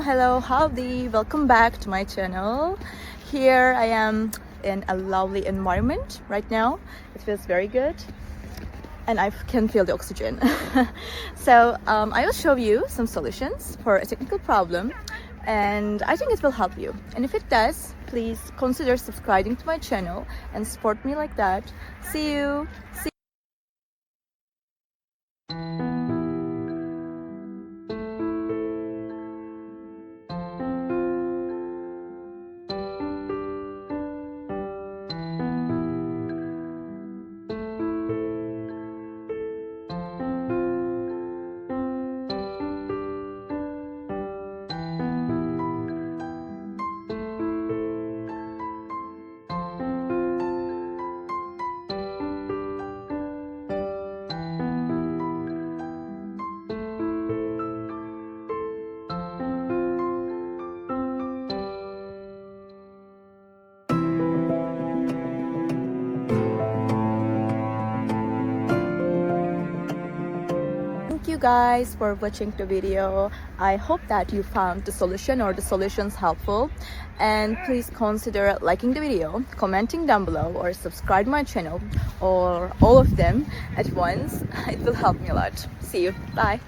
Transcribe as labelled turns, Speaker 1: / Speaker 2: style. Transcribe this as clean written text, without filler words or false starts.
Speaker 1: Hello, howdy, welcome back to my channel. Here I am in a lovely environment right now. It feels very good and I can feel the oxygen. So I will show you some solutions for a technical problem, and I think it will help you. And if it does, please consider subscribing to my channel and support me like that. See you. Thank you guys for watching the video. I hope that you found the solution or the solutions helpful, and please consider liking the video, commenting down below, or subscribe my channel, or all of them at once. It will help me a lot. See you. Bye.